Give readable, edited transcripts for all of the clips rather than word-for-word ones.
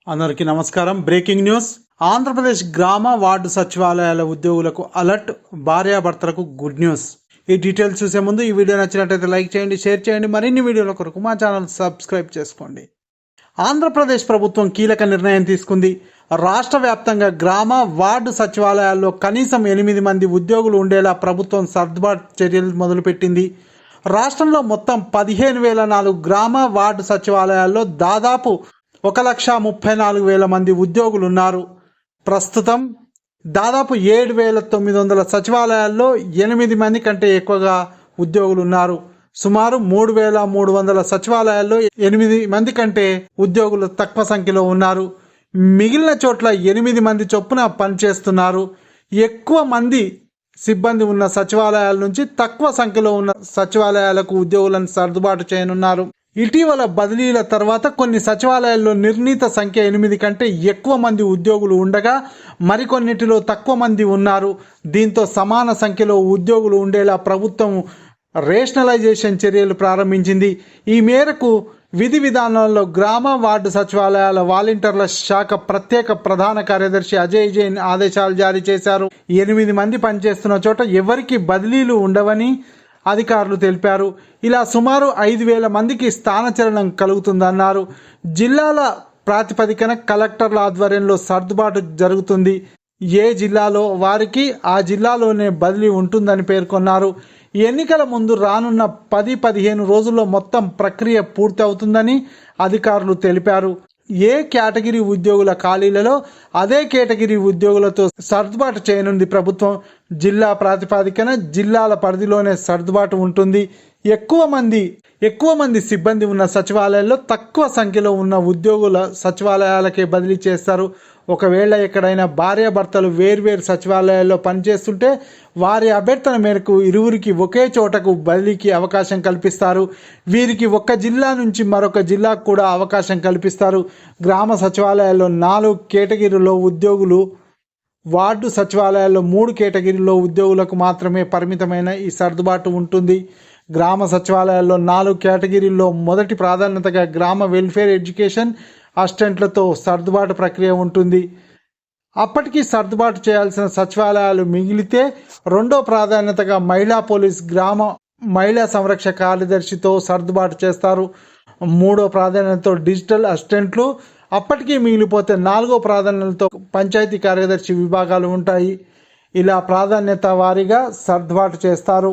అందరికీ నమస్కారం. Breaking news. Andhra Pradesh గ్రామ వార్డు సచివాలయాల ఉద్యోగులకు అలర్ట్, భార్యాభర్తలకు గుడ్ న్యూస్. ఈ డీటెయిల్స్ చూసే ముందు ఈ వీడియో నచ్చినట్లయితే లైక్ చేయండి, షేర్ చేయండి. మరిన్ని వీడియోల కొరకు మా ఛానల్ సబ్స్క్రైబ్ చేసుకోండి. ఆంధ్రప్రదేశ్ ప్రభుత్వం కీలక నిర్ణయం తీసుకుంది. రాష్ట్ర వ్యాప్తంగా గ్రామ వార్డు సచివాలయాల్లో కనీసం 8 మంది ఉద్యోగులు ఉండేలా ప్రభుత్వం సర్దుబాటు చర్యలు మొదలుపెట్టింది. రాష్ట్రంలో మొత్తం 15,004 గ్రామ వార్డు సచివాలయాల్లో దాదాపు 1,34,000 మంది ఉద్యోగులు ఉన్నారు. ప్రస్తుతం దాదాపు 7,900 సచివాలయాల్లో 8 మంది కంటే ఎక్కువగా ఉద్యోగులు ఉన్నారు. సుమారు 3,300 సచివాలయాల్లో 8 మంది కంటే ఉద్యోగులు తక్కువ సంఖ్యలో ఉన్నారు. మిగిలిన చోట్ల 8 మంది చొప్పున పనిచేస్తున్నారు. ఎక్కువ మంది సిబ్బంది ఉన్న సచివాలయాల నుంచి తక్కువ సంఖ్యలో ఉన్న సచివాలయాలకు ఉద్యోగులను సర్దుబాటు చేయనున్నారు. ఇటీవల బదిలీల తర్వాత కొన్ని సచివాలయాల్లో నిర్ణీత సంఖ్య 8 కంటే ఎక్కువ మంది ఉద్యోగులు ఉండగా మరికొన్నిటిలో తక్కువ మంది ఉన్నారు. దీంతో సమాన సంఖ్యలో ఉద్యోగులు ఉండేలా ప్రభుత్వం రేషనలైజేషన్ చర్యలు ప్రారంభించింది. ఈ మేరకు విధి విధానాల్లో గ్రామ వార్డు సచివాలయాల వాలంటీర్ల శాఖ ప్రత్యేక ప్రధాన కార్యదర్శి అజయ్ జైన్ ఆదేశాలు జారీ చేశారు. 8 మంది పనిచేస్తున్న చోట ఎవరికి బదిలీలు ఉండవని అధికారులు తెలిపారు. ఇలా సుమారు 5,000 మందికి స్థానచలనం కలుగుతుందన్నారు. జిల్లాల ప్రాతిపదికన కలెక్టర్ల ఆధ్వర్యంలో సర్దుబాటు జరుగుతుంది. ఏ జిల్లాలో వారికి ఆ జిల్లాలోనే బదిలీ ఉంటుందని పేర్కొన్నారు. ఎన్నికల ముందు రానున్న 10-15 రోజుల్లో మొత్తం ప్రక్రియ పూర్తి అవుతుందని అధికారులు తెలిపారు. ఏ కేటగిరీ ఉద్యోగుల ఖాళీలలో అదే కేటగిరీ ఉద్యోగులతో సర్దుబాటు చేయనుంది ప్రభుత్వం. జిల్లా ప్రాతిపదికన జిల్లాల పరిధిలోనే సర్దుబాటు ఉంటుంది. ఎక్కువ మంది సిబ్బంది ఉన్న సచివాలయాల్లో తక్కువ సంఖ్యలో ఉన్న ఉద్యోగుల సచివాలయాలకే బదిలీ చేస్తారు. ఒకవేళ ఎక్కడైనా భార్యాభర్తలు వేర్వేరు సచివాలయాల్లో పనిచేస్తుంటే వారి అభ్యర్థన మేరకు ఇరువురికి ఒకే చోటకు బదిలీకి అవకాశం కల్పిస్తారు. వీరికి ఒక జిల్లా నుంచి మరొక జిల్లాకు కూడా అవకాశం కల్పిస్తారు. గ్రామ సచివాలయాల్లో 4 కేటగిరీలో ఉద్యోగులు, వార్డు సచివాలయాల్లో 3 కేటగిరీలో ఉద్యోగులకు మాత్రమే పరిమితమైన ఈ సర్దుబాటు ఉంటుంది. గ్రామ సచివాలయాల్లో 4 కేటగిరీల్లో మొదటి ప్రాధాన్యతగా గ్రామ వెల్ఫేర్ ఎడ్యుకేషన్ అసిస్టెంట్లతో సర్దుబాటు ప్రక్రియ ఉంటుంది. అప్పటికి సర్దుబాటు చేయాల్సిన సచివాలయాలు మిగిలితే రెండో ప్రాధాన్యతగా మహిళా పోలీస్, గ్రామ మహిళా సంరక్షణ కార్యదర్శితో సర్దుబాటు చేస్తారు. మూడో ప్రాధాన్యతతో డిజిటల్ అసిస్టెంట్లు, అప్పటికీ మిగిలిపోతే 4వ ప్రాధాన్యతతో పంచాయతీ కార్యదర్శి విభాగాలు ఉంటాయి. ఇలా ప్రాధాన్యత వారీగా సర్దుబాటు చేస్తారు.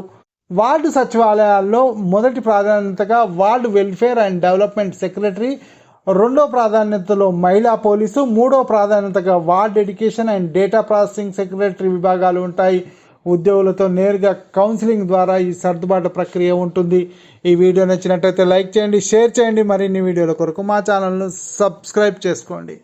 వార్డు సచివాలయాల్లో మొదటి ప్రాధాన్యతగా ward welfare and development secretary, రెండో ప్రాధాన్యతలో మహిళా పోలీసు, మూడో ప్రాధాన్యతగా ward education and data processing secretary విభాగాలు ఉంటాయి. ఉద్యోగులతో నేరుగా కౌన్సిలింగ్ ద్వారా ఈ సర్దుబాటు ప్రక్రియ ఉంటుంది. ఈ వీడియో నచ్చినట్లయితే లైక్ చేయండి, షేర్ చేయండి. మరిన్ని వీడియోల కొరకు మా ఛానల్ను సబ్స్క్రైబ్ చేసుకోండి.